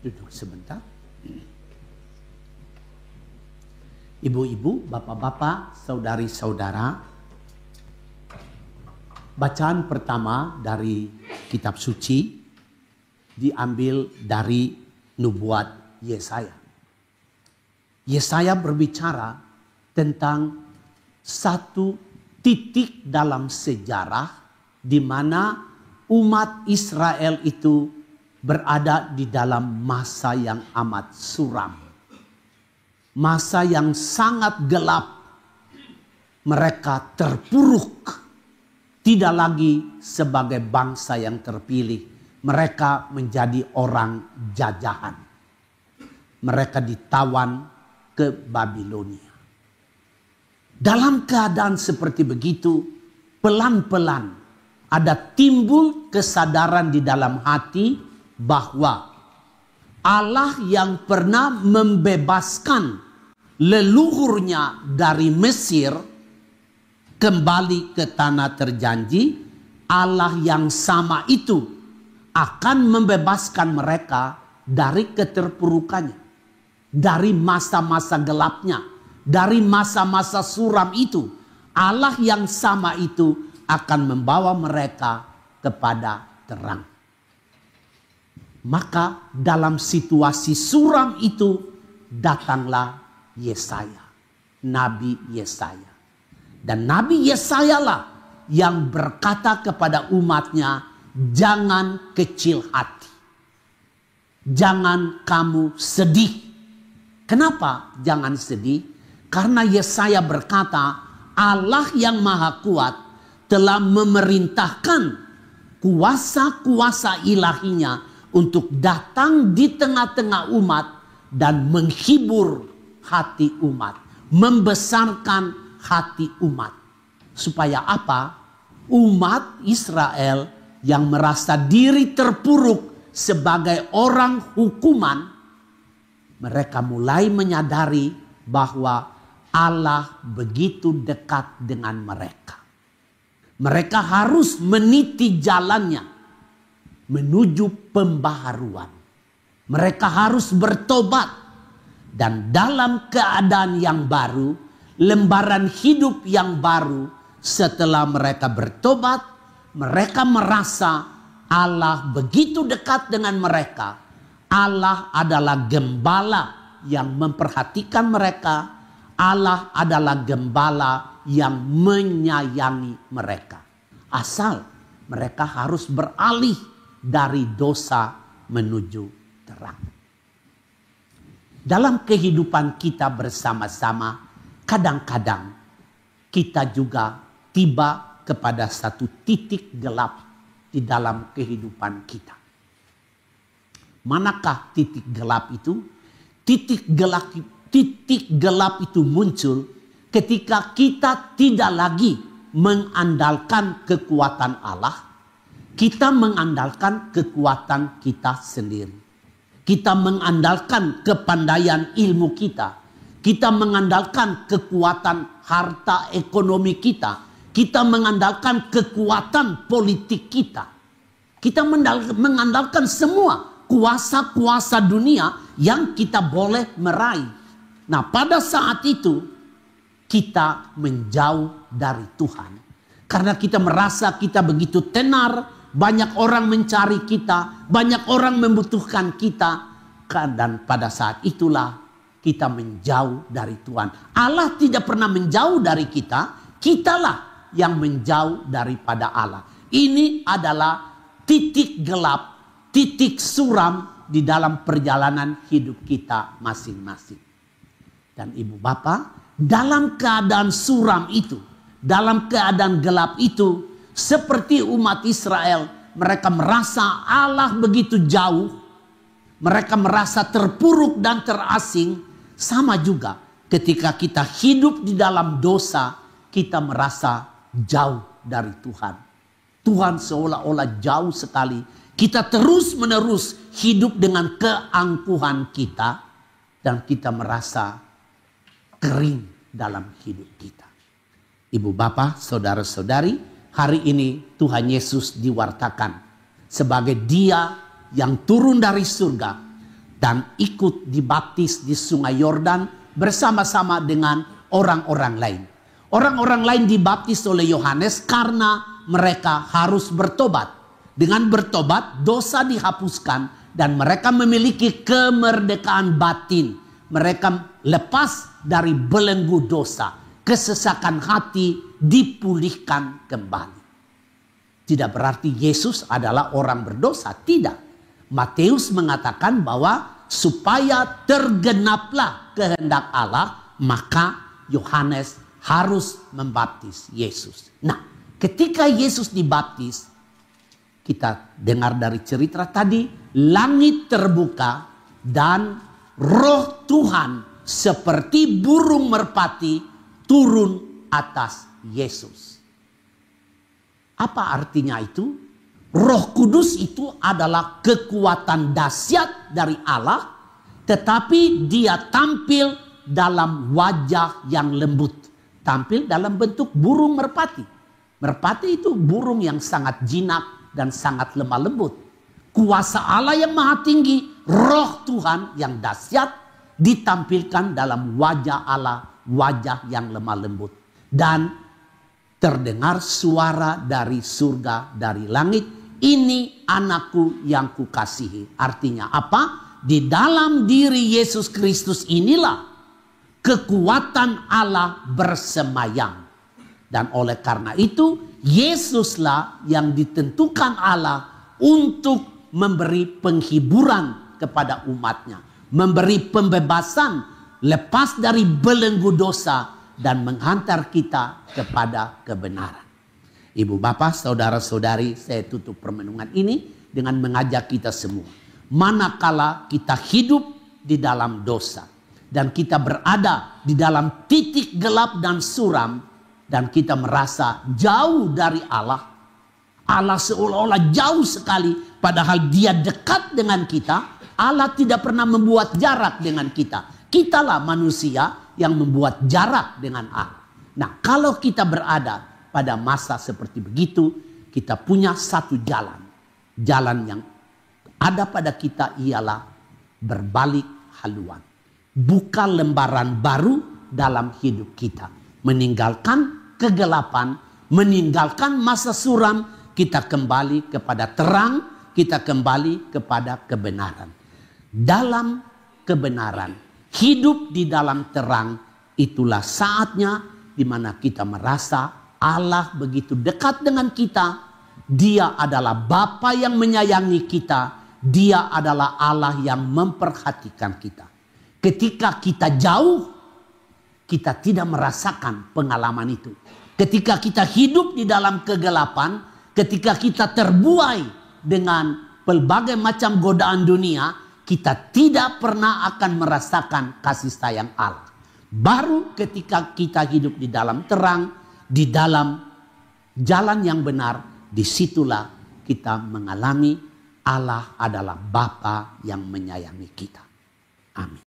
Duduk sebentar. Ibu-ibu, bapak-bapak, saudari-saudara, bacaan pertama dari kitab suci diambil dari nubuat Yesaya. Yesaya berbicara tentang satu titik dalam sejarah di mana umat Israel itu berada di dalam masa yang amat suram. Masa yang sangat gelap. Mereka terpuruk. Tidak lagi sebagai bangsa yang terpilih. Mereka menjadi orang jajahan. Mereka ditawan ke Babilonia. Dalam keadaan seperti begitu, pelan-pelan ada timbul kesadaran di dalam hati bahwa Allah yang pernah membebaskan leluhurnya dari Mesir kembali ke tanah terjanji, Allah yang sama itu akan membebaskan mereka dari keterpurukannya, dari masa-masa gelapnya, dari masa-masa suram itu. Allah yang sama itu akan membawa mereka kepada terang. Maka dalam situasi suram itu datanglah Yesaya, Nabi Yesaya. Dan Nabi Yesaya lah yang berkata kepada umatnya, jangan kecil hati. Jangan kamu sedih. Kenapa jangan sedih? Karena Yesaya berkata, Allah yang maha kuat telah memerintahkan kuasa-kuasa ilahinya untuk datang di tengah-tengah umat dan menghibur hati umat, membesarkan hati umat. Supaya apa? Umat Israel yang merasa diri terpuruk sebagai orang hukuman, mereka mulai menyadari bahwa Allah begitu dekat dengan mereka. Mereka harus meniti jalannya menuju pembaharuan. Mereka harus bertobat. Dan dalam keadaan yang baru, lembaran hidup yang baru, setelah mereka bertobat, mereka merasa Allah begitu dekat dengan mereka. Allah adalah gembala yang memperhatikan mereka. Allah adalah gembala yang menyayangi mereka. Asal mereka harus beralih dari dosa menuju terang. Dalam kehidupan kita bersama-sama, kadang-kadang kita juga tiba kepada satu titik gelap di dalam kehidupan kita. Manakah titik gelap itu? Titik gelap itu muncul ketika kita tidak lagi mengandalkan kekuatan Allah. Kita mengandalkan kekuatan kita sendiri. Kita mengandalkan kepandaian ilmu kita. Kita mengandalkan kekuatan harta ekonomi kita. Kita mengandalkan kekuatan politik kita. Kita mengandalkan semua kuasa-kuasa dunia yang kita boleh meraih. Nah, pada saat itu kita menjauh dari Tuhan. Karena kita merasa kita begitu tenar. Banyak orang mencari kita, banyak orang membutuhkan kita. Dan pada saat itulah kita menjauh dari Tuhan. Allah tidak pernah menjauh dari kita, kitalah yang menjauh daripada Allah. Ini adalah titik gelap, titik suram di dalam perjalanan hidup kita masing-masing. Dan ibu bapak, dalam keadaan suram itu, dalam keadaan gelap itu, seperti umat Israel, mereka merasa Allah begitu jauh. Mereka merasa terpuruk dan terasing. Sama juga ketika kita hidup di dalam dosa, kita merasa jauh dari Tuhan. Tuhan seolah-olah jauh sekali. Kita terus-menerus hidup dengan keangkuhan kita. Dan kita merasa kering dalam hidup kita. Ibu bapak, saudara-saudari, hari ini Tuhan Yesus diwartakan sebagai Dia yang turun dari surga, dan ikut dibaptis di Sungai Yordan bersama-sama dengan orang-orang lain. Orang-orang lain dibaptis oleh Yohanes karena mereka harus bertobat. Dengan bertobat, dosa dihapuskan dan mereka memiliki kemerdekaan batin. Mereka lepas dari belenggu dosa. Kesesakan hati dipulihkan kembali. Tidak berarti Yesus adalah orang berdosa, tidak. Matius mengatakan bahwa supaya tergenaplah kehendak Allah, maka Yohanes harus membaptis Yesus. Nah, ketika Yesus dibaptis, kita dengar dari cerita tadi, langit terbuka dan Roh Tuhan seperti burung merpati turun atas Yesus. Apa artinya itu? Roh Kudus itu adalah kekuatan dahsyat dari Allah, tetapi dia tampil dalam wajah yang lembut. Tampil dalam bentuk burung merpati. Merpati itu burung yang sangat jinak dan sangat lemah lembut. Kuasa Allah yang maha tinggi, Roh Tuhan yang dahsyat ditampilkan dalam wajah Allah, wajah yang lemah lembut. Dan terdengar suara dari surga, dari langit, ini anakku yang kukasihi. Artinya apa? Di dalam diri Yesus Kristus inilah kekuatan Allah bersemayam. Dan oleh karena itu, Yesuslah yang ditentukan Allah untuk memberi penghiburan kepada umatnya. Memberi pembebasan, lepas dari belenggu dosa, dan menghantar kita kepada kebenaran. Ibu bapak, saudara-saudari, saya tutup permenungan ini dengan mengajak kita semua. Manakala kita hidup di dalam dosa, dan kita berada di dalam titik gelap dan suram, dan kita merasa jauh dari Allah. Allah seolah-olah jauh sekali, padahal dia dekat dengan kita. Allah tidak pernah membuat jarak dengan kita. Kitalah manusia yang membuat jarak dengan Allah. Nah, kalau kita berada pada masa seperti begitu, kita punya satu jalan. Jalan yang ada pada kita ialah berbalik haluan. Buka lembaran baru dalam hidup kita. Meninggalkan kegelapan, meninggalkan masa suram, kita kembali kepada terang, kita kembali kepada kebenaran. Dalam kebenaran, hidup di dalam terang, itulah saatnya di mana kita merasa Allah begitu dekat dengan kita. Dia adalah Bapa yang menyayangi kita. Dia adalah Allah yang memperhatikan kita. Ketika kita jauh, kita tidak merasakan pengalaman itu. Ketika kita hidup di dalam kegelapan, ketika kita terbuai dengan berbagai macam godaan dunia, kita tidak pernah akan merasakan kasih sayang Allah. Baru ketika kita hidup di dalam terang, di dalam jalan yang benar, disitulah kita mengalami Allah adalah Bapa yang menyayangi kita. Amin.